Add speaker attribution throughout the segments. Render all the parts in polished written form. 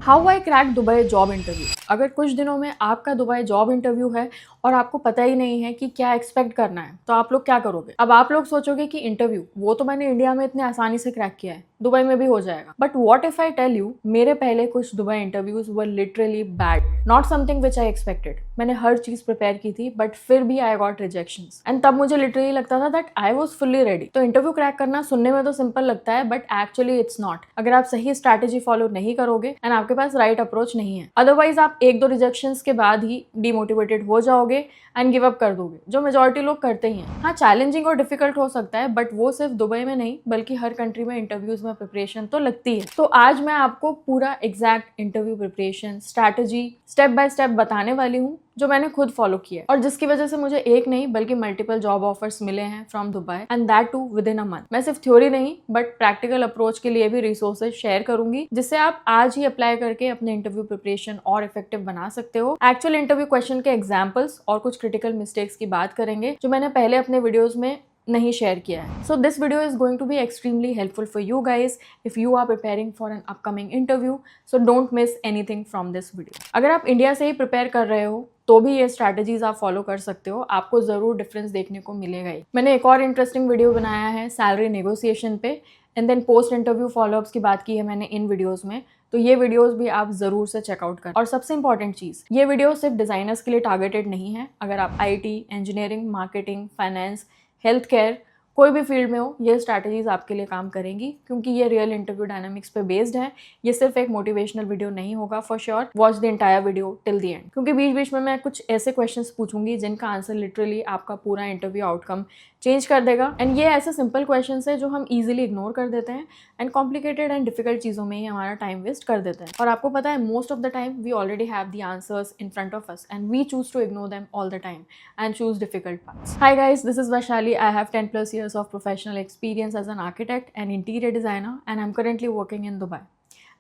Speaker 1: How I crack Dubai job interview. अगर कुछ दिनों में आपका दुबई जॉब इंटरव्यू है और आपको पता ही नहीं है कि क्या एक्सपेक्ट करना है, तो आप लोग क्या करोगे? अब आप लोग सोचोगे कि इंटरव्यू वो तो मैंने इंडिया में इतने आसानी से क्रैक किया है, दुबई में भी हो जाएगा। But what if I tell you, मेरे पहले कुछ Dubai interviews were literally bad, not something which I expected. मैंने हर चीज प्रिपेयर की थी बट फिर भी आई गॉट रिजेक्शंस एंड तब मुझे लिटरली लगता था that I was fully ready. तो इंटरव्यू क्रैक करना सुनने में तो सिंपल लगता है बट एक्चुअली इट्स नॉट, अगर आप सही स्ट्रैटेजी फॉलो नहीं करोगे एंड आपके पास राइट अप्रोच नहीं है। अदरवाइज आप एक दो रिजेक्शंस के बाद ही डिमोटिवेटेड हो जाओगे एंड गिव अप कर दोगे, जो मेजॉरिटी लोग करते ही हैं। हाँ, चैलेंजिंग और डिफिकल्ट हो सकता है बट वो सिर्फ दुबई में नहीं बल्कि हर कंट्री में इंटरव्यूज में प्रिपरेशन तो लगती है। तो आज मैं आपको पूरा exact interview preparation strategy step by step बताने वाली हूँ, जो मैंने खुद फॉलो किया और जिसकी वजह से मुझे एक नहीं बल्कि मल्टीपल जॉब ऑफर्स मिले हैं from Dubai and that too within a month. मैं सिर्फ थ्योरी नहीं बट प्रैक्टिकल अप्रोच के लिए भी रिसोर्सेज शेयर करूंगी, जिससे आप आज ही अप्लाई करके अपने इंटरव्यू प्रिपरेशन और इफेक्टिव बना सकते हो। एक्चुअल इंटरव्यू क्वेश्चन के एग्जाम्पल्स और कुछ क्रिटिकल मिस्टेक्स की बात करेंगे जो मैंने पहले अपने वीडियोज में नहीं शेयर किया है। So this video is going to be extremely helpful for you guys if you are preparing for an upcoming interview. So don't miss anything from this video. अगर आप इंडिया से ही प्रिपेयर कर रहे हो तो भी ये स्ट्रैटेजीज आप फॉलो कर सकते हो, आपको जरूर डिफरेंस देखने को मिलेगा ही। मैंने एक और इंटरेस्टिंग वीडियो बनाया है सैलरी नेगोशिएशन पे and then post interview followups की बात की है मैंने इन वीडियोस में, तो ये वीडियोस भी आप जरूर से चेकआउट करें। और सबसे इंपॉर्टेंट चीज, ये वीडियो सिर्फ डिजाइनर्स के लिए टारगेटेड नहीं है। अगर आप IT, engineering, marketing, finance, health care, कोई भी फील्ड में हो, ये स्ट्रैटेजीज आपके लिए काम करेंगी क्योंकि ये रियल इंटरव्यू डायनामिक्स पे बेस्ड है। ये सिर्फ एक मोटिवेशनल वीडियो नहीं होगा। For sure watch the entire video till the end, क्योंकि बीच बीच में मैं कुछ ऐसे क्वेश्चंस पूछूंगी जिनका आंसर लिटरली आपका पूरा इंटरव्यू आउटकम चेंज कर देगा। एंड ये ऐसे सिंपल क्वेश्चंस है जो हम इजीली इग्नोर कर देते हैं एंड कॉम्प्लिकेटेड एंड डिफिकल्ट चीज़ों में ही हमारा टाइम वेस्ट कर देते हैं। और आपको पता है most of the time we already have the answers in front of us and we choose to ignore them all the time and choose difficult parts. Hi guys, this is Vaishali. I have 10 plus years of professional experience as an architect and interior designer, and I'm currently working in Dubai.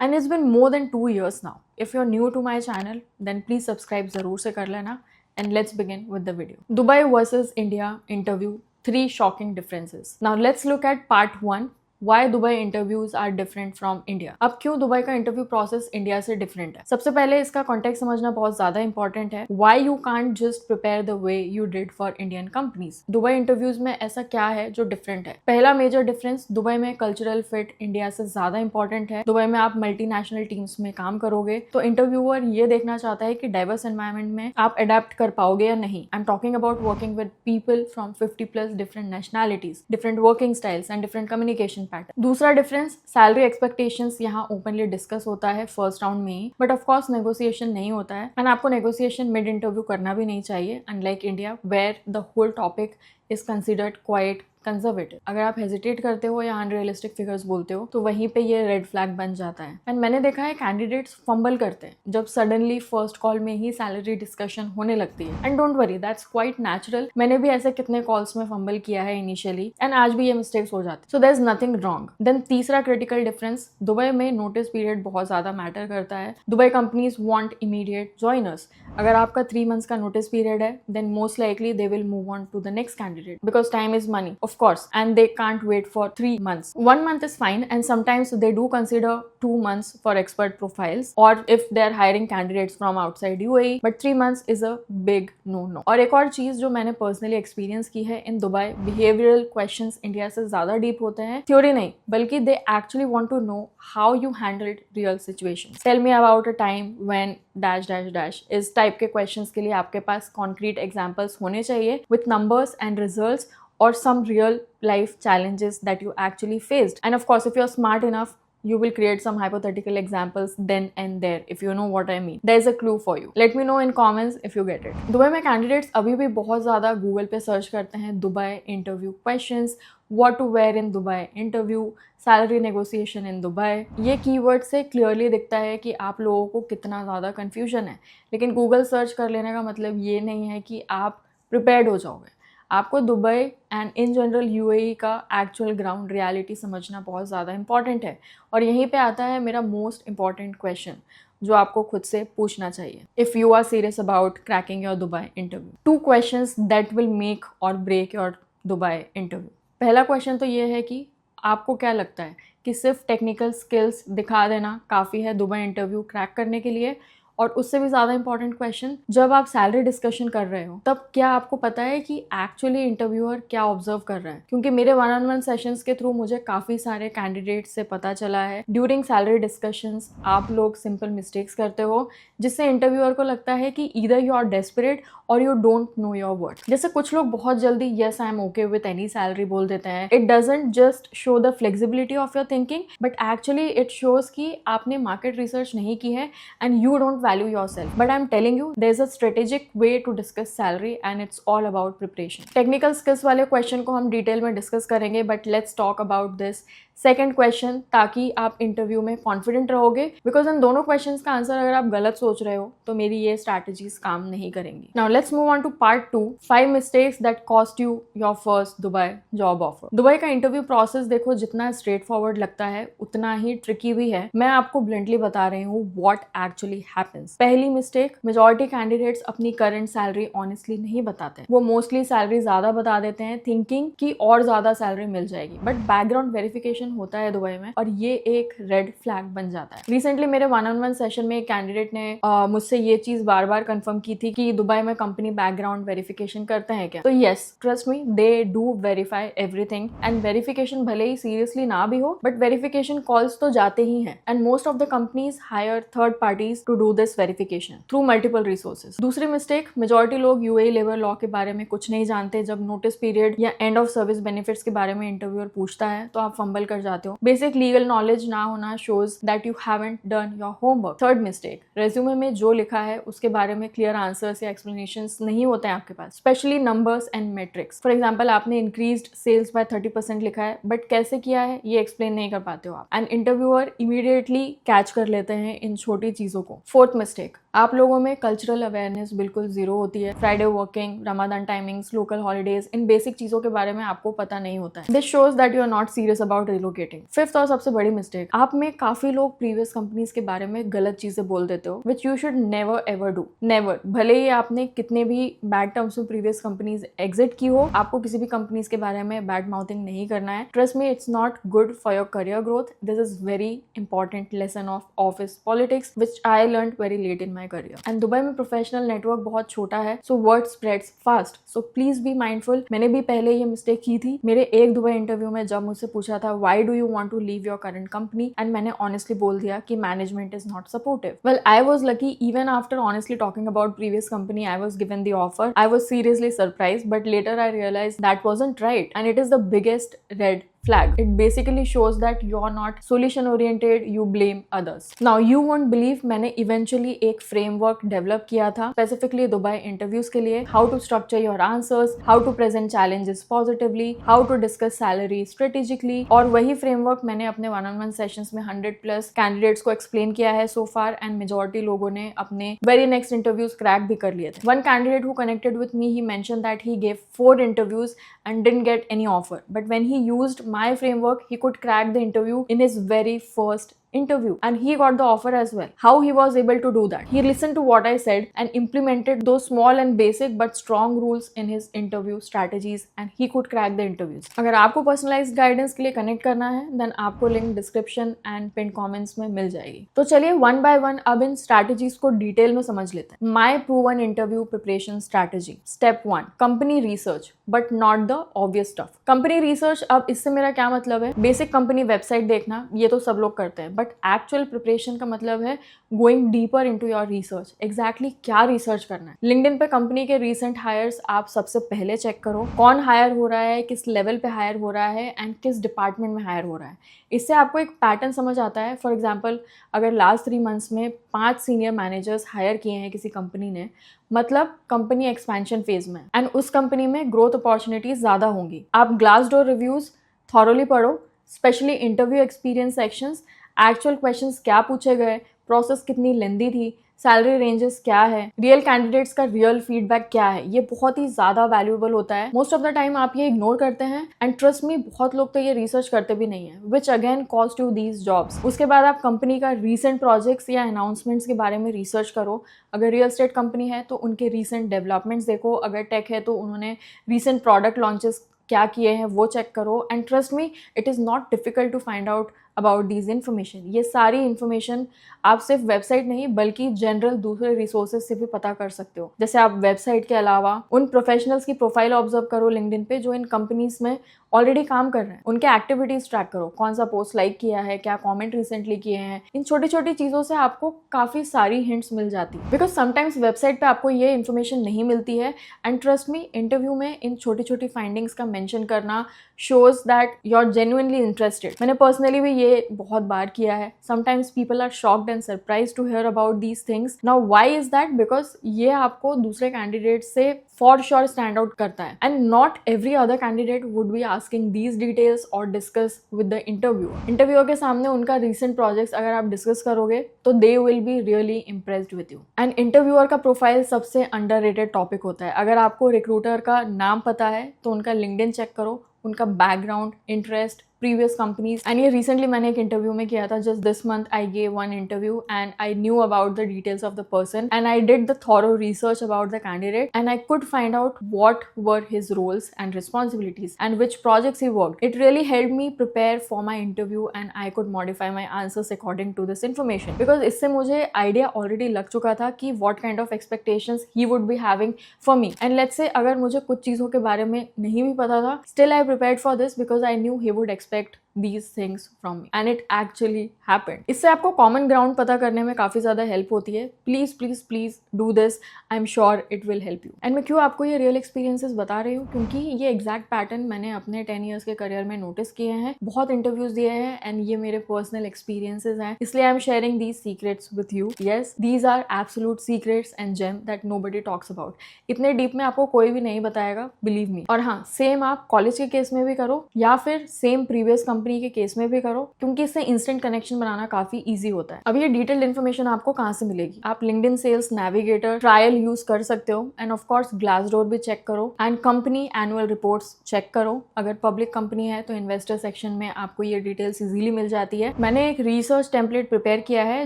Speaker 1: And it's been more than 2 years now. If you're new to my channel, then please subscribe जरूर से कर लेना. And let's begin with the video. Dubai versus India interview. 3 shocking differences. Now let's look at part 1. Why Dubai interviews are different from India. अब क्यों Dubai का interview process India से different है? सबसे पहले इसका कॉन्टेक्स्ट समझना बहुत ज्यादा इंपॉर्टेंट है। Why you can't just prepare the way you did for Indian companies. Dubai interviews में ऐसा क्या है जो डिफरेंट है? पहला मेजर डिफरेंस, दुबई में कल्चरल फिट इंडिया से ज्यादा इंपॉर्टेंट है। दुबई में आप मल्टीनेशनल टीम्स में काम करोगे तो इंटरव्यूअर ये देखना चाहता है कि डाइवर्स एनवायरमेंट में आप अडेप्ट कर पाओगे या नहीं। I am talking about working with people from 50+ different nationalities, different working styles and different communication pattern. दूसरा डिफरेंस, सैलरी एक्सपेक्टेशंस यहाँ ओपनली डिस्कस होता है फर्स्ट राउंड में ही, बट ऑफ कोर्स नेगोशिएशन नहीं होता है एंड आपको नेगोशिएशन मिड इंटरव्यू करना भी नहीं चाहिए, unlike India where the whole topic is considered quite conservative. अगर आप हेजिटेट करते हो या अनरियलिस्टिक फिगर्स बोलते हो तो वहीं पे ये रेड फ्लैग बन जाता है। एंड मैंने देखा है कैंडिडेट्स फंबल करते हैं जब सडनली फर्स्ट कॉल में ही सैलरी डिस्कशन होने लगती है। And don't worry, that's quite natural. मैंने भी ऐसे कितने कॉल्स में फंबल किया है इनिशियली एंड आज भी ये मिस्टेक्स हो जाते हैं। So there is nothing wrong. Then तीसरा क्रिटिकल डिफरेंस, दुबई में नोटिस पीरियड बहुत ज्यादा मैटर करता है। Dubai companies want immediate joiners. अगर आपका 3 months का नोटिस पीरियड है then most likely they will move on to the next candidate because time is money of course, and they can't wait for 3 months. 1 month is fine and sometimes they do consider 2 months for expert profiles or if they're hiring candidates from outside UAE, but 3 months is a big no-no. और एक और चीज जो मैंने personally experience की है in Dubai, behavioural questions India से ज्यादा डीप होते हैं, थ्योरी नहीं बल्कि they actually want to know how you handled real situations. Tell me about a time when dash dash dash. इस टाइप के क्वेश्चंस के लिए आपके पास कॉन्क्रीट एग्जांपल्स होने चाहिए with numbers and results or some real life challenges that you actually faced. And of course, if you're smart enough, you will create some hypothetical examples then and there, if you know what I mean. There's a clue for you. Let me know in comments if you get it. Dubai में candidates अभी भी बहुत ज़्यादा Google पे search करते हैं Dubai interview questions, what to wear in Dubai interview, salary negotiation in Dubai. ये keyword से क्लियरली दिखता है कि आप लोगों को कितना ज़्यादा कन्फ्यूजन है, लेकिन गूगल सर्च कर लेने का मतलब ये नहीं है कि आप प्रिपेयर्ड हो जाओगे। आपको Dubai and in general UAE का एक्चुअल ग्राउंड रियलिटी समझना बहुत ज़्यादा इंपॉर्टेंट है। और यहीं पे आता है मेरा मोस्ट इंपॉर्टेंट क्वेश्चन जो आपको खुद से पूछना चाहिए if you are serious about cracking your Dubai interview. 2 questions that will make or break your Dubai interview. पहला क्वेश्चन तो ये है कि आपको क्या लगता है कि सिर्फ टेक्निकल स्किल्स दिखा देना काफ़ी है दुबई इंटरव्यू क्रैक करने के लिए? और उससे भी ज़्यादा इंपॉर्टेंट क्वेश्चन, जब आप सैलरी डिस्कशन कर रहे हो तब क्या आपको पता है कि एक्चुअली इंटरव्यूअर क्या ऑब्जर्व कर रहा है? क्योंकि मेरे 1-on-1 सेशंस के थ्रू मुझे काफ़ी सारे कैंडिडेट्स से पता चला है ड्यूरिंग सैलरी डिस्कशंस आप लोग सिंपल मिस्टेक्स करते हो जिससे इंटरव्यूअर को लगता है कि ईदर यू आर डेस्परेट और you don't know your worth. जैसे कुछ लोग बहुत जल्दी yes I am okay with any salary बोल देते हैं। It doesn't just show the flexibility of your thinking but actually it shows कि आपने मार्केट रिसर्च नहीं की है and you don't value yourself. But I'm telling you, there's a strategic way to discuss salary and it's all about preparation. Technical skills वाले question को हम detail में discuss करेंगे but let's talk about this second question, ताकि आप interview में confident रहोगे। Because in दोनों क्वेश्चन का आंसर अगर आप गलत सोच रहे हो तो मेरी ये स्ट्रैटेजीज काम नहीं करेंगी। Now let's move on to part 2, 5 mistakes that cost you your first Dubai job offer. Dubai का इंटरव्यू प्रोसेस देखो जितना स्ट्रेट फॉरवर्ड लगता है उतना ही ट्रिकी भी है। मैं आपको ब्लंटली बता रही हूँ व्हाट एक्चुअली हैपेंस। पहली मिस्टेक, मेजॉरिटी कैंडिडेट्स अपनी करंट सैलरी ऑनेस्टली नहीं बताते। वो मोस्टली सैलरी ज्यादा बता देते हैं थिंकिंग कि और ज्यादा सैलरी मिल जाएगी, बट बैकग्राउंड वेरिफिकेशन होता है दुबई में और ये एक रेड फ्लैग बन जाता है। रिसेंटली मेरे 1-on-1 सेशन में एक कैंडिडेट ने मुझसे ये चीज बार बार कंफर्म की थी कि दुबई में कंपनी बैकग्राउंड वेरिफिकेशन करते हैं क्या? तो yes, trust me, they do verify everything and verification भले ही सीरियसली ना भी हो बट वेरिफिकेशन कॉल्स तो जाते ही हैं and most of the companies hire third parties to do this verification through multiple resources. दूसरी मिस्टेक, मेजॉरिटी लोग यूएई लेबर लॉ के बारे में कुछ नहीं जानते। जब नोटिस पीरियड या एंड ऑफ सर्विस बेनिफिट्स के बारे में इंटरव्यूअर पूछता है तो आप फंबल कर जाते हो। बेसिक लीगल नॉलेज ना होना shows that you haven't done your homework. Third mistake, resume में जो लिखा है उसके बारे में क्लियर आंसर्स या एक्सप्लेनेशंस नहीं होते हैं आपके पास, specially numbers and metrics. For example, आपने इंक्रीज्ड सेल्स बाय 30% लिखा है बट कैसे किया है ये एक्सप्लेन नहीं कर पाते हो आप एंड इंटरव्यूअर इमीडिएटली कैच कर लेते हैं इन छोटी चीजों को। फोर्थ मिस्टेक, आप लोगों में कल्चरल अवेयरनेस बिल्कुल जीरो होती है। Friday working, Ramadan timings, local holidays, इन बेसिक चीजों के बारे में आपको पता नहीं होता है। This shows that you are not serious about relocating. Fifth और सबसे बड़ी मिस्टेक, आप में काफी लोग प्रीवियस कंपनीज के बारे में गलत चीजें बोल देते हो which you should never ever do. Never, भले ही आपने कितने भी बैड टर्म्स में प्रीवियस कंपनीज एग्जिट की हो, आपको किसी भी कंपनीज के बारे में बैड माउथिंग नहीं करना है। Trust me, it's not good for your career growth. This is very important lesson of office politics which I learn very late in my career. And Dubai में प्रोफेशनल नेटवर्क बहुत छोटा है, so word spreads fast, so please be mindful. मैंने भी पहले ये mistake की थी। मेरे एक दुबई इंटरव्यू में जब मुझसे पूछा था why do you want to leave your current company, and मैंने ऑनेस्टली बोल दिया कि management is not supportive. Well, I was lucky, even after honestly talking about previous company I was given the offer. I was seriously surprised but later I realised that wasn't right and it is the biggest red flag. It basically shows that you're not solution oriented, you blame others. Now you won't believe, मैंने eventually एक framework develop किया था specifically Dubai interviews के लिए। How to structure your answers, how to present challenges positively, how to discuss salary strategically, और वही framework मैंने अपने 1-on-1 sessions में 100+ candidates को explain किया है so far and majority लोगों ने अपने very next interviews crack भी कर लिए थे। One candidate who connected with me, he mentioned that he gave 4 interviews and didn't get any offer, but when he used my framework, he could crack the interview in his very first interview and he got the offer as well. How he was able to do that? He listened to what I said and implemented those small and basic but strong rules in his interview strategies and he could crack the interviews. अगर आपको personalized guidance के लिए connect करना है then आपको link description and pinned comments में मिल जाएगी। तो चलिए one by one अब इन strategies को detail में समझ लेते हैं। My proven interview preparation strategy. Step 1, company research but not the obvious stuff. Company research, अब इससे मेरा क्या मतलब है? Basic company website देखना, ये तो सब लोग करते हैं, बट एक्चुअल प्रिपरेशन का मतलब है going deeper into your research. Exactly क्या रिसर्च करना है? लिंक्डइन पे कंपनी के रीसेंट हायर्स आप सबसे पहले चेक करो, कौन हायर हो रहा है, किस लेवल पे हायर हो रहा है एंड किस डिपार्टमेंट में हायर हो रहा है। इससे आपको एक पैटर्न समझ आता है। फॉर एग्जाम्पल, अगर लास्ट 3 मंथ्स में 5 सीनियर मैनेजर्स हायर किए हैं किसी कंपनी ने, मतलब कंपनी एक्सपेंशन फेज में एंड उस कंपनी में ग्रोथ अपॉर्चुनिटीज ज़्यादा होंगी। आप ग्लासडोर रिव्यूज थॉरोली पढ़ो, specially interview experience sections, actual questions क्या पूछे गए, प्रोसेस कितनी लेंदी थी, सैलरी रेंजेस क्या है, रियल कैंडिडेट्स का रियल फीडबैक क्या है, ये बहुत ही ज्यादा वैल्यूएबल होता है। मोस्ट ऑफ द टाइम आप ये इग्नोर करते हैं एंड ट्रस्ट मी, बहुत लोग तो ये रिसर्च करते भी नहीं है, which again cost you these jobs. उसके बाद आप कंपनी का रीसेंट प्रोजेक्ट्स या अनाउंसमेंट्स के बारे में रिसर्च करो। अगर रियल एस्टेट कंपनी है तो उनके रीसेंट डेवलपमेंट्स देखो, अगर टेक है तो उन्होंने रीसेंट प्रोडक्ट लॉन्चेस क्या किए हैं वो चेक करो, and trust me it is not difficult to find out about these information. ये सारी इन्फॉर्मेशन आप सिर्फ वेबसाइट नहीं बल्कि जनरल दूसरे रिसोर्सेज से भी पता कर सकते हो। जैसे आप वेबसाइट के अलावा उन प्रोफेशनल्स की प्रोफाइल ऑब्जर्व करो लिंक्डइन पे जो इन कंपनीज में ऑलरेडी काम कर रहे हैं, उनके एक्टिविटीज ट्रैक करो, कौन सा पोस्ट लाइक किया है, क्या कमेंट रिसेंटली किए हैं। इन छोटी छोटी चीज़ों से आपको काफ़ी सारी हिंट्स मिल जाती है, बिकॉज समटाइम्स वेबसाइट पे आपको ये इन्फॉर्मेशन नहीं मिलती है। एंड ट्रस्ट मी, इंटरव्यू में इन छोटी छोटी फाइंडिंग्स का मेंशन करना shows that you are genuinely interested. मैंने पर्सनली भी ये बहुत बार किया है। Sometimes people are shocked and surprise to hear about these things. Now why is that? Because ये आपको दूसरे कैंडिडेट से फॉर श्योर स्टैंड आउट करता है, and not every other candidate would be asking these details और discuss with the interviewer के सामने उनका रिसेंट प्रोजेक्ट्स अगर आप डिस्कस करोगे तो they will be really impressed with you. And interviewer का प्रोफाइल सबसे अंडररेटेड टॉपिक होता है। अगर आपको रिक्रूटर का नाम पता है तो उनका लिंक्डइन चेक करो, उनका background, interest, previous companies. And ये रिसेंटली मैंने एक इंटरव्यू में किया था। Just this month I gave one interview and I knew about the details of the person and I did the thorough research about the candidate and I could find out what were his roles and responsibilities and which projects he worked. It really help me prepare for my interview and I could modify my answers according to this information, because इससे मुझे idea already लग चुका था कि what kind of expectations he would be having for me. And let's say अगर मुझे कुछ चीज़ों के बारे में नहीं भी पता था, still I prepared for this because I knew he would expect these things from me and it actually happened. इससे आपको कॉमन ग्राउंड पता करने में काफ़ी ज़्यादा हेल्प होती है। Please please please do this, I am sure it will help you. And मैं क्यों आपको ये रियल एक्सपीरियंसेस बता रही हूँ, क्योंकि ये एग्जैक्ट पैटर्न मैंने अपने 10 ईयर्स के करियर में नोटिस किए हैं, बहुत इंटरव्यूज दिए हैं एंड ये मेरे पर्सनल एक्सपीरियंसेस हैं, इसलिए I am sharing these secrets with you. Yes, these are absolute secrets and gem that nobody talks about. इतने डीप में आपको कोई भी नहीं बताएगा, बिलीव मी। और हाँ, सेम आप कॉलेज के केस में भी करो या फिर सेम प्रीवियस कंपनी के केस में भी करो, क्योंकि इससे इंस्टेंट कनेक्शन बनाना काफी इजी होता है। अब ये डिटेल्ड इन्फॉर्मेशन आपको कहाँ से मिलेगी? आप LinkedIn Sales Navigator trial use कर सकते हो एंड ऑफ कोर्स ग्लासडोर भी चेक करो and company annual reports check करो। अगर पब्लिक कंपनी है तो इन्वेस्टर सेक्शन में आपको ये डिटेल्स इजीली मिल जाती है। मैंने एक रिसर्च टेम्पलेट प्रिपेयर किया है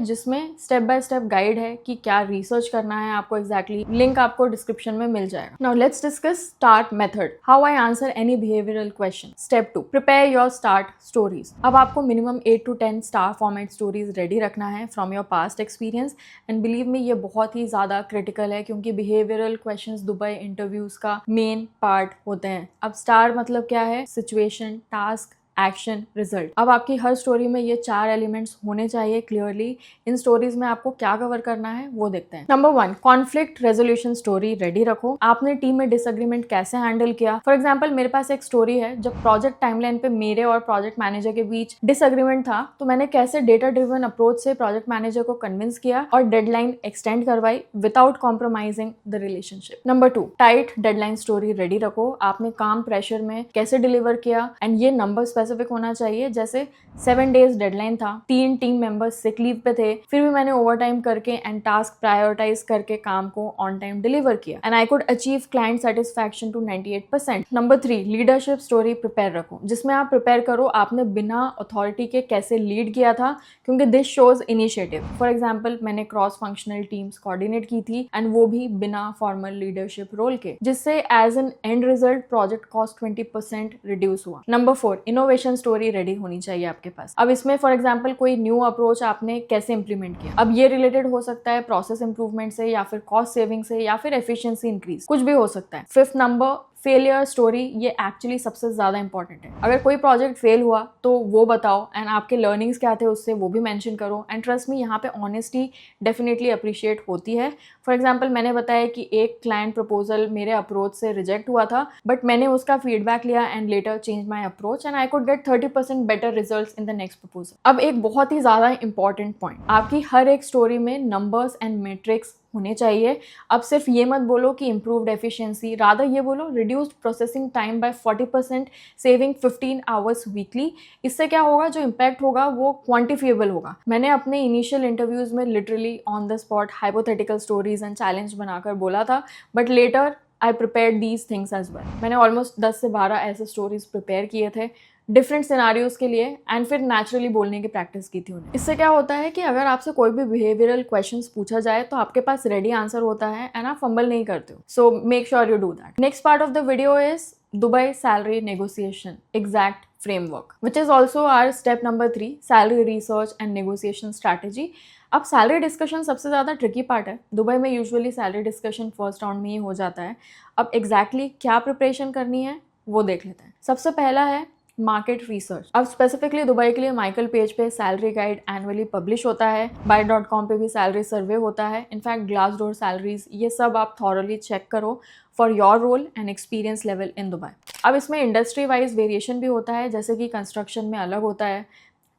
Speaker 1: जिसमें स्टेप बाय स्टेप गाइड है कि क्या रिसर्च करना है आपको एग्जैक्टली। लिंक आपको डिस्क्रिप्शन में मिल जाएगा। Now let's discuss start method, how I answer any behavioural question. Step 2, prepare your start stories. अब आपको minimum 8 to 10 star format stories ready रखना है from your past experience and believe me ये बहुत ही ज़्यादा क्रिटिकल है, क्योंकि बिहेवियरल क्वेश्चंस दुबई इंटरव्यूज का मेन पार्ट होते हैं। अब स्टार मतलब क्या है? Situation, task, action, result. अब आपकी हर स्टोरी में ये 4 एलिमेंट्स होने चाहिए क्लियरली। इन स्टोरीज में आपको क्या कवर करना है वो देखते हैं। Number 1, conflict resolution story ready रखो। आपने टीम में डिसएग्रीमेंट कैसे हैंडल किया? फॉर एग्जांपल मेरे पास एक स्टोरी है, जब प्रोजेक्ट टाइमलाइन पे मेरे और प्रोजेक्ट मैनेजर के बीच डिसएग्रीमेंट था तो मैंने कैसे डेटा ड्रिवन अप्रोच से प्रोजेक्ट मैनेजर को कन्विंस किया और डेडलाइन एक्सटेंड करवाई without compromising the relationship. Number 2, tight deadline story ready रखो। आपने काम प्रेशर में कैसे डिलीवर किया एंड ये नंबर स्पेसिफिक होना चाहिए। जैसे 7 डेज डेडलाइन था, 3 टीम मेंबर्स सिक लीव पे थे, फिर भी मैंने ओवर टाइम करके एंड टास्क प्रायोरिटाइज करके काम को ऑन टाइम डिलीवर किया and I could achieve client satisfaction to 98%। Number 3, leadership story prepare रखो, जिसमें आप प्रिपेयर करो आपने बिना अथॉरिटी के कैसे लीड किया था, क्योंकि this shows initiative. For example मैंने क्रॉस फंक्शनल टीम्स कोऑर्डिनेट की थी एंड वो भी बिना फॉर्मल लीडरशिप रोल के, जिससे as an end result project cost 20% reduce हुआ। नंबर 4, इनोवेशन स्टोरी रेडी होनी चाहिए आपके पास। अब इसमें फॉर एग्जांपल कोई न्यू अप्रोच आपने कैसे इंप्लीमेंट किया। अब ये रिलेटेड हो सकता है प्रोसेस इंप्रूवमेंट से या फिर कॉस्ट सेविंग से या फिर एफिशिएंसी इंक्रीज, कुछ भी हो सकता है। 5th number, failure story. ये एक्चुअली सबसे ज़्यादा इंपॉर्टेंट है। अगर कोई प्रोजेक्ट फेल हुआ तो वो बताओ एंड आपके लर्निंग्स क्या थे उससे वो भी मेंशन करो एंड ट्रस्ट मी यहाँ पे ऑनेस्टी डेफिनेटली अप्रिशिएट होती है। फॉर एग्जांपल मैंने बताया कि एक क्लाइंट प्रपोजल मेरे अप्रोच से रिजेक्ट हुआ था बट मैंने उसका फीडबैक लिया and later change my approach and I could get 30% better results in the next proposal. अब एक बहुत ही ज़्यादा इंपॉर्टेंट पॉइंट, आपकी हर एक स्टोरी में नंबर्स एंड मेट्रिक्स होने चाहिए। अब सिर्फ ये मत बोलो कि इम्प्रूव्ड एफिशिएंसी, रादर ये बोलो reduced processing time by 40%, saving 15 hours weekly. इससे क्या होगा, जो इम्पैक्ट होगा वो क्वांटिफिएबल होगा। मैंने अपने इनिशियल इंटरव्यूज में literally on the spot hypothetical stories and challenge बनाकर बोला था, but later I prepared these things as well. मैंने ऑलमोस्ट 10 से 12 ऐसे स्टोरीज प्रिपेयर किए थे डिफरेंट सिनारियोज के लिए एंड फिर नेचुरली बोलने की प्रैक्टिस की थी उन्हें। इससे क्या होता है कि अगर आपसे कोई भी बिहेवियरल क्वेश्चंस पूछा जाए तो आपके पास रेडी आंसर होता है एंड आप फंबल नहीं करते हो। So make sure you do that. Next part of the video is Dubai salary negotiation exact framework, which is also our step number 3, salary research and negotiation strategy. अब salary discussion सबसे ज़्यादा tricky part है। Dubai में usually salary discussion first round में ही हो जाता है। अब एग्जैक्टली क्या प्रिपरेशन करनी है वो देख लेते हैं। सबसे पहला है मार्केट रिसर्च। अब स्पेसिफिकली दुबई के लिए माइकल पेज पे सैलरी गाइड एनुअली पब्लिश होता है, Byte.com पे भी सैलरी सर्वे होता है, इनफैक्ट ग्लासडोर सैलरीज, ये सब आप थॉरली चेक करो for your role and experience level in Dubai. अब इसमें इंडस्ट्री वाइज वेरिएशन भी होता है, जैसे कि कंस्ट्रक्शन में अलग होता है,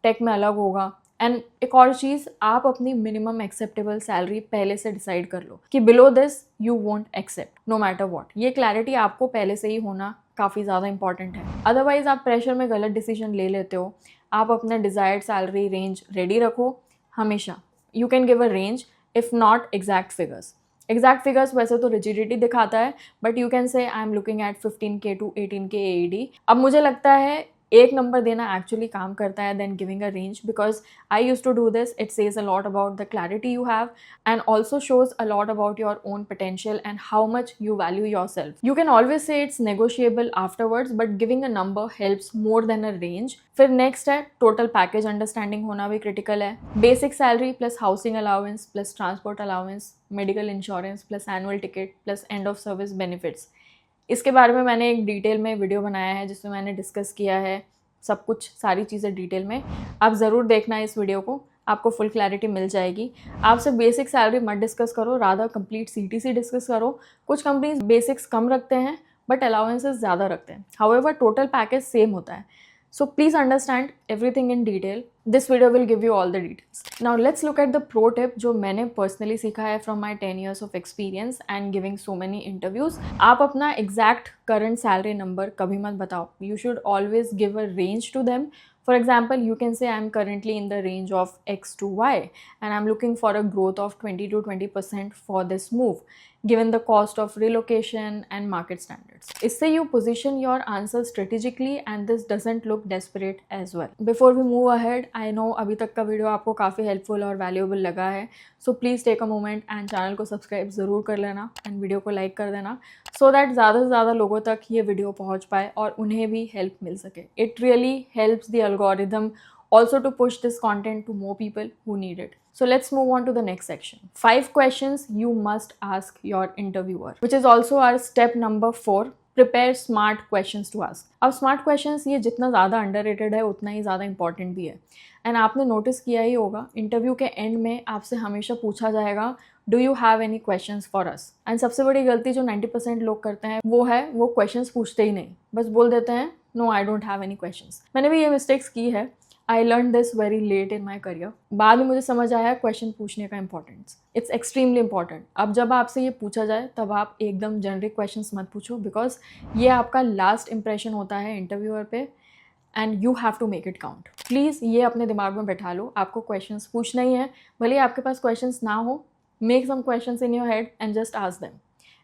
Speaker 1: टेक में अलग होगा। एंड एक और चीज़, आप अपनी मिनिमम एक्सेप्टेबल सैलरी पहले से डिसाइड कर लो कि below this you won't accept no matter what. ये क्लैरिटी आपको पहले से ही होना काफ़ी ज़्यादा इंपॉर्टेंट है, अदरवाइज आप प्रेशर में गलत डिसीजन ले लेते हो। आप अपना डिज़ायर्ड सैलरी रेंज रेडी रखो हमेशा। You can give a range if not exact figures. Exact figures वैसे तो रिजिडिटी दिखाता है, but you can say I am looking at 15K to 18K AED। अब मुझे लगता है एक नंबर देना एक्चुअली काम करता है than giving a range, because I used to do this. It says a lot about the clarity you have and also shows a lot about your own potential and how much you value yourself. You can always say it's negotiable afterwards, but giving a number helps more than a range. फिर next है total package understanding होना भी critical है। Basic salary plus housing allowance plus transport allowance, medical insurance plus annual ticket plus and of service benefits. इसके बारे में मैंने एक डिटेल में वीडियो बनाया है जिसमें मैंने डिस्कस किया है सब कुछ, सारी चीज़ें डिटेल में। आप ज़रूर देखना इस वीडियो को, आपको फुल क्लैरिटी मिल जाएगी। आप सिर्फ बेसिक सैलरी मत डिस्कस करो, रादर कंप्लीट CTC डिस्कस करो। कुछ कंपनीज बेसिक्स कम रखते हैं बट अलाउंसेस ज़्यादा रखते हैं, हाउएवर टोटल पैकेज सेम होता है। So please understand everything in detail. This video will give you all the details. Now let's look at the pro tip जो मैंने personally सीखा है from my 10 years of experience and giving so many interviews. आप अपना exact current salary number कभी मत बताओ. You should always give a range to them. For example, you can say I'm currently in the range of X to Y and I'm looking for a growth of 20 to 20% for this move, given the cost of relocation and market standards. इससे you position your answer strategically and this doesn't look desperate as well. Before we move ahead, I know अभी तक का video आपको काफ़ी helpful और valuable लगा है, so please take a moment and channel को सब्सक्राइब ज़रूर कर लेना एंड वीडियो को लाइक कर देना, सो दैट ज़्यादा से ज़्यादा लोगों तक ये वीडियो पहुँच पाए और उन्हें भी हेल्प मिल सके. It really helps the algorithm also to push this content to more people who need it. So let's move on to the next section. 5 questions you must ask your interviewer, which is also our step number 4. Prepare smart questions to ask. अब smart questions ये जितना ज़्यादा underrated है उतना ही ज़्यादा important भी है. And आपने नोटिस किया ही होगा, इंटरव्यू के एंड में आपसे हमेशा पूछा जाएगा do you have any questions for us. And सबसे बड़ी गलती जो 90% लोग करते हैं वो है वो क्वेश्चंस पूछते ही नहीं, बस बोल देते हैं no I don't have any questions. मैंने भी ये मिस्टेक्स की है। I learn this very late in my career. बाद में मुझे समझ आया क्वेश्चन पूछने का इंपॉर्टेंस, इट्स एक्सट्रीमली इंपॉर्टेंट। अब जब आपसे ये पूछा जाए तब आप एकदम जेनरिक क्वेश्चंस मत पूछो, बिकॉज ये आपका लास्ट इंप्रेशन होता है इंटरव्यूअर पे and you have to make it count. Please ये अपने दिमाग में बैठा लो, आपको क्वेश्चंस पूछना ही है, भले आपके पास क्वेश्चंस ना हो, make some questions in your head and just ask them.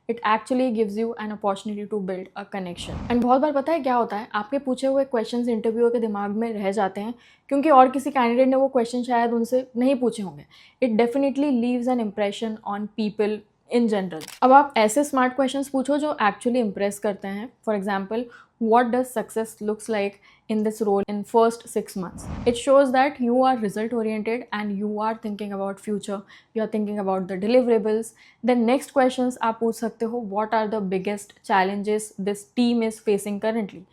Speaker 1: It actually gives you an opportunity to build a connection. And बहुत बार पता है क्या होता है, आपके पूछे हुए क्वेश्चंस इंटरव्यूअर के दिमाग में रह जाते हैं क्योंकि और किसी कैंडिडेट ने वो क्वेश्चन शायद उनसे नहीं पूछे होंगे। It definitely leaves an impression on people in general. अब आप ऐसे स्मार्ट क्वेश्चंस पूछो जो एक्चुअली इम्प्रेस करते हैं। For example, what does success looks like in this role in first 6 months? It shows that you are result oriented and you are thinking about future, you are thinking about the deliverables. Then next questions आप पूछ सकते हो, what are the biggest challenges this team is facing currently?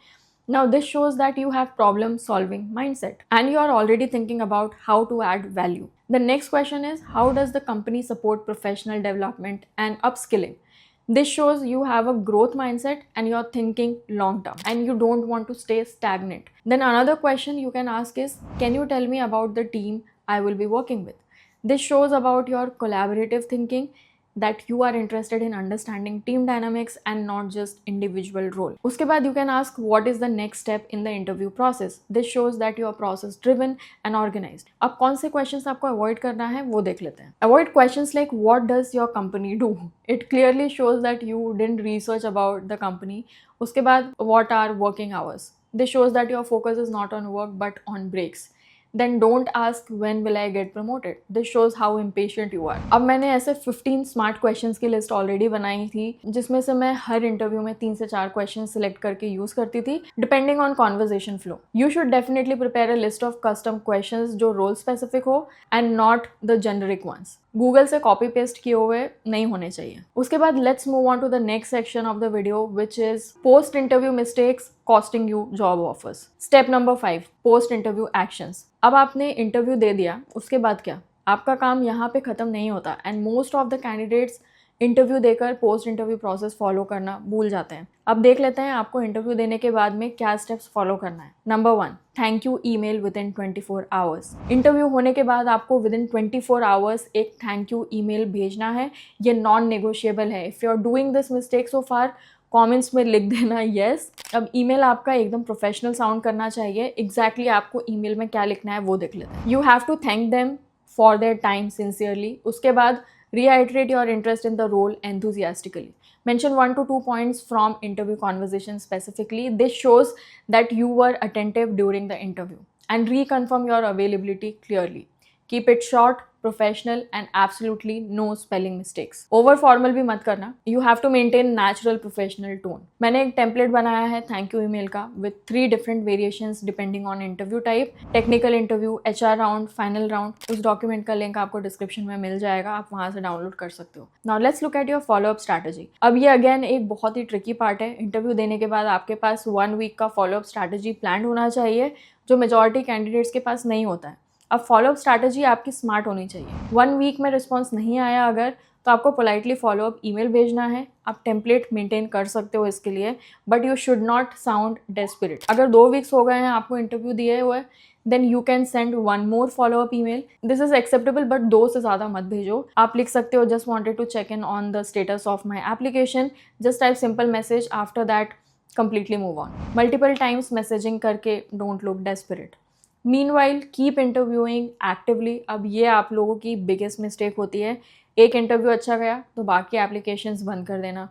Speaker 1: Now this shows that you have problem solving mindset and you are already thinking about how to add value. The next question is, how does the company support professional development and upskilling? This shows you have a growth mindset and you're thinking long term and you don't want to stay stagnant. Then another question you can ask is, can you tell me about the team I will be working with? This shows about your collaborative thinking, that you are interested in understanding team dynamics and not just individual role. उसके बाद you can ask what is the next step in the interview process. This shows that you are process driven and organized. अब कौन से questions आपको avoid करना है वो देख लेते हैं. Avoid questions like what does your company do. It clearly shows that you didn't research about the company. उसके बाद what are working hours. This shows that your focus is not on work but on breaks. then don't ask when will I get promoted. This shows how impatient you are. अब मैंने ऐसे 15 smart questions की list already बनाई थी, जिसमें से मैं हर interview में 3 से 4 क्वेश्चन सिलेक्ट करके यूज करती थी depending on conversation flow. You should definitely prepare a list of custom questions जो रोल स्पेसिफिक हो and not the generic ones. Google से कॉपी पेस्ट किए हुए नहीं होने चाहिए. उसके बाद let's move on to the next section of the video which is post interview mistakes costing you job offers. Step number 5, post interview actions. अब आपने इंटरव्यू दे दिया, उसके बाद क्या? आपका काम यहाँ पे ख़त्म नहीं होता and most of the candidates interview देकर पोस्ट इंटरव्यू प्रोसेस फॉलो करना भूल जाते हैं. अब देख लेते हैं आपको इंटरव्यू देने के बाद में क्या स्टेप्स फॉलो करना है. Number 1, thank you email within 24 hours. Interview होने के बाद आपको विद इन 24 आवर्स एक थैंक यू ईमेल भेजना है. ये नॉन नेगोशिएबल है. If you are doing this mistake so far, comments में लिख देना येस. अब ईमेल आपका एकदम प्रोफेशनल साउंड करना चाहिए. एग्जैक्टली आपको ईमेल में क्या लिखना है वो देख लेते हैं. You have to thank them for their time sincerely. उसके बाद reiterate your interest in the role enthusiastically. Mention 1 to 2 points from interview conversation specifically. This shows that you were attentive during the interview. And reconfirm your availability clearly. Keep it short, professional and absolutely no spelling mistakes. Over formal भी मत करना. You have to maintain natural professional tone. मैंने एक template बनाया है thank you email का with 3 different variations depending on interview type. Technical interview, HR round, final round. उस document का लिंक आपको डिस्क्रिप्शन में मिल जाएगा, आप वहाँ से डाउनलोड कर सकते हो. Now let's look at your follow up strategy. अब ये अगेन एक बहुत ही ट्रिकी पार्ट है. इंटरव्यू देने के बाद आपके पास 1 वीक का फॉलोअप स्ट्रैटेजी प्लान होना चाहिए, जो मेजॉरिटी कैंडिडेट्स के पास नहीं होता है. अब फॉलोअप स्ट्रैटेजी आपकी स्मार्ट होनी चाहिए. 1 वीक में रिस्पॉन्स नहीं आया अगर, तो आपको पोलाइटली फॉलोअप ईमेल भेजना है. आप टेम्पलेट मेंटेन कर सकते हो इसके लिए, but you should not sound desperate. अगर 2 वीक्स हो गए हैं आपको इंटरव्यू दिए हुए, then you can send 1 more follow up email. This is acceptable, but 2 से ज़्यादा मत भेजो. आप लिख सकते हो just wanted to check in on the status of my application. Just type simple message. After that completely move on. Multiple times messaging करके don't look desperate. Meanwhile keep interviewing actively. अब ये आप लोगों की बिगेस्ट मिस्टेक होती है. एक interview अच्छा गया तो बाकी एप्लीकेशंस बंद कर देना,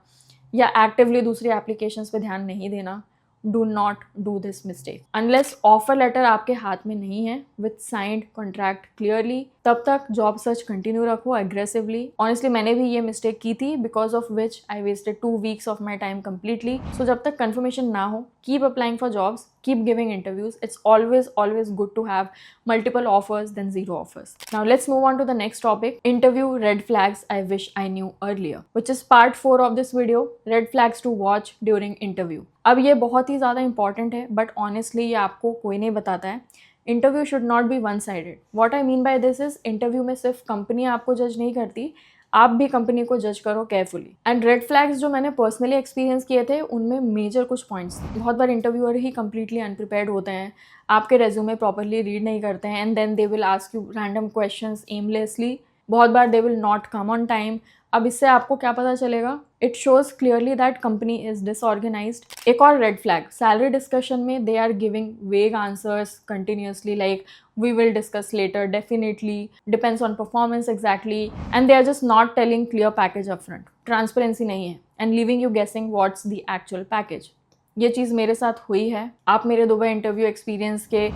Speaker 1: या एक्टिवली दूसरी एप्लीकेशंस पे ध्यान नहीं देना. Do not do this mistake unless offer letter आपके हाथ में नहीं है विथ साइंड कॉन्ट्रैक्ट क्लियरली. तब तक जॉब सर्च कंटिन्यू रखो एग्रेसिवली. ऑनेस्टली मैंने भी ये मिस्टेक की थी, because of which I wasted 2 weeks of my time completely. So जब तक कन्फर्मेशन ना हो, keep applying for jobs, keep giving interviews. It's always good to have multiple offers than 0 offers. Now let's move on to the next topic, interview red flags I wish I knew earlier, which is part 4 of this video, red flags to watch during interview. अब ये बहुत ही ज़्यादा important है, but honestly ये आपको कोई नहीं बताता है. Interview should not be one sided. What I mean by this is, interview में सिर्फ कंपनी आपको जज नहीं करती, आप भी कंपनी को जज करो केयरफुली. एंड रेड फ्लैग्स जो मैंने पर्सनली एक्सपीरियंस किए थे, उनमें मेजर कुछ पॉइंट्स थे. बहुत बार इंटरव्यूअर ही कंप्लीटली अनप्रिपेयर्ड होते हैं, आपके रेज्यूमे प्रॉपरली रीड नहीं करते हैं, and then they will ask you random questions aimlessly. बहुत बार they will not come on time. अब इससे आपको क्या पता चलेगा? It shows clearly that company is disorganized. एक और रेड फ्लैग, सैलरी डिस्कशन में they are giving vague answers continuously, like we will discuss later, definitely, depends on performance exactly, and they are just not telling clear package upfront. Transparency नहीं है and leaving you guessing what's the actual package. ये चीज़ मेरे साथ हुई है. आप मेरे Dubai interview experience के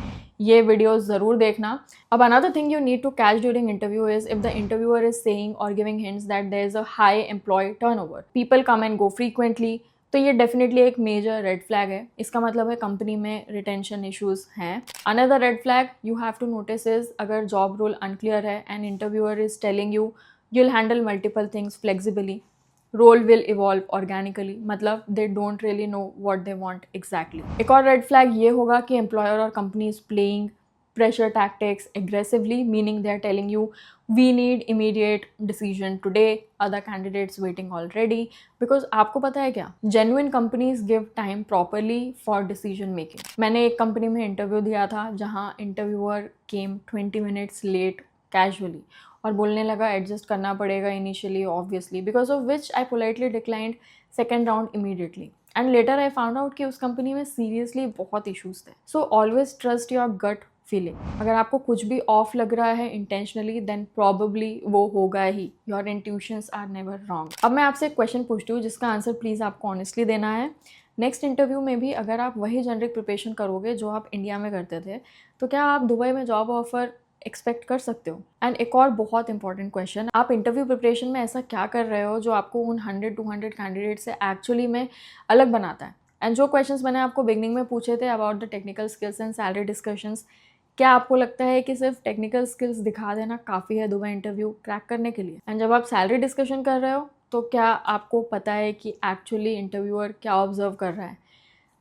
Speaker 1: ये वीडियोस ज़रूर देखना. अब another thing you need to catch during interview is if the interviewer is saying or giving hints that there is a high employee turnover, people come and go frequently, तो ये definitely एक major red flag है. इसका मतलब है company में retention issues हैं. Another red flag you have to notice is, अगर जॉब रोल अनक्लियर है and interviewer is telling you will handle multiple things flexibly, role will evolve organically, मतलब they don't really know what they want exactly. एक और red flag ये होगा कि employer और company is playing pressure tactics aggressively, meaning they are telling you we need immediate decision today, other candidates waiting already. Because आपको पता है क्या, genuine companies give time properly for decision making. मैंने एक कंपनी में interview दिया था जहाँ interviewer came 20 minutes late casually और बोलने लगा एडजस्ट करना पड़ेगा initially obviously, because of which I politely declined second round immediately. And later I found out कि उस कंपनी में सीरियसली बहुत इशूज़ थे. So always trust your gut feeling. अगर आपको कुछ भी ऑफ लग रहा है इंटेंशनली, देन प्रॉबेबली वो होगा ही. Your intuitions are never wrong. अब मैं आपसे एक क्वेश्चन पूछती हूँ जिसका आंसर प्लीज़ आपको ऑनेस्टली देना है. नेक्स्ट इंटरव्यू में भी अगर आप वही जेनरिक प्रिपरेशन करोगे जो आप इंडिया में करते थे, तो क्या आप दुबई में जॉब ऑफर एक्सपेक्ट कर सकते हो? एंड एक और बहुत इंपॉर्टेंट क्वेश्चन, आप इंटरव्यू प्रिपरेशन में ऐसा क्या कर रहे हो जो आपको उन 100-200 कैंडिडेट से एक्चुअली में अलग बनाता है? एंड जो क्वेश्चंस मैंने आपको बिगनिंग में पूछे थे about the technical skills and salary discussions, क्या आपको लगता है कि सिर्फ टेक्निकल स्किल्स दिखा देना काफ़ी है दुबई इंटरव्यू क्रैक करने के लिए? एंड जब आप सैलरी डिस्कशन कर रहे हो तो क्या आपको पता है कि एक्चुअली इंटरव्यूअर क्या ऑब्जर्व कर रहा है?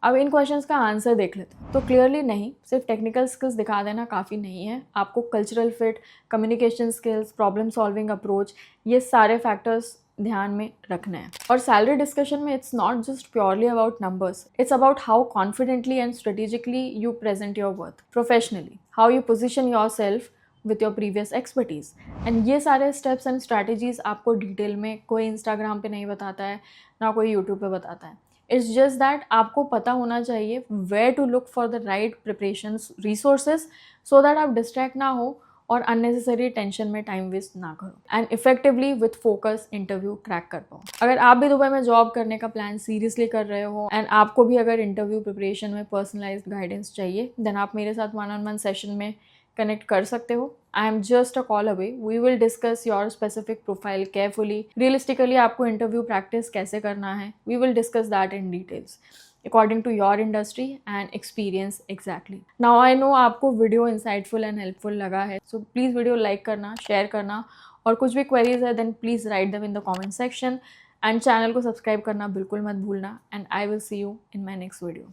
Speaker 1: अब इन क्वेश्चंस का आंसर देख लेते हैं। तो क्लियरली नहीं, सिर्फ टेक्निकल स्किल्स दिखा देना काफ़ी नहीं है। आपको cultural fit, communication skills, problem solving approach, ये सारे फैक्टर्स ध्यान में रखने हैं। और सैलरी डिस्कशन में it's not just purely about numbers, it's about how confidently and strategically you present your worth professionally, how you position your self with your previous expertise. And ये सारे स्टेप्स एंड स्ट्रैटेजीज़ आपको detail में कोई Instagram पे नहीं बताता है, ना कोई यूट्यूब पे बताता है। इट्स जस्ट दैट आपको पता होना चाहिए where to look for the right preparation resources, so that आप डिस्ट्रैक्ट ना हो और अननेसेसरी टेंशन में टाइम वेस्ट ना करो and effectively with focus interview crack कर पाओ। अगर आप भी दुबई में जॉब करने का प्लान सीरियसली कर रहे हो एंड आपको भी अगर इंटरव्यू प्रिपरेशन में पर्सनलाइज्ड गाइडेंस चाहिए, देन आप मेरे साथ 1-on-1 सेशन में कनेक्ट कर सकते हो। I am just a call away. We will discuss your specific profile carefully, realistically आपको इंटरव्यू प्रैक्टिस कैसे करना है, we will discuss that in details according to your industry and experience exactly. Now I know आपको video insightful and helpful लगा है, so please video like करना, share करना, और कुछ भी क्वेरीज है then please write them in the comment section, and channel को सब्सक्राइब करना बिल्कुल मत भूलना। And I will see you in my next video.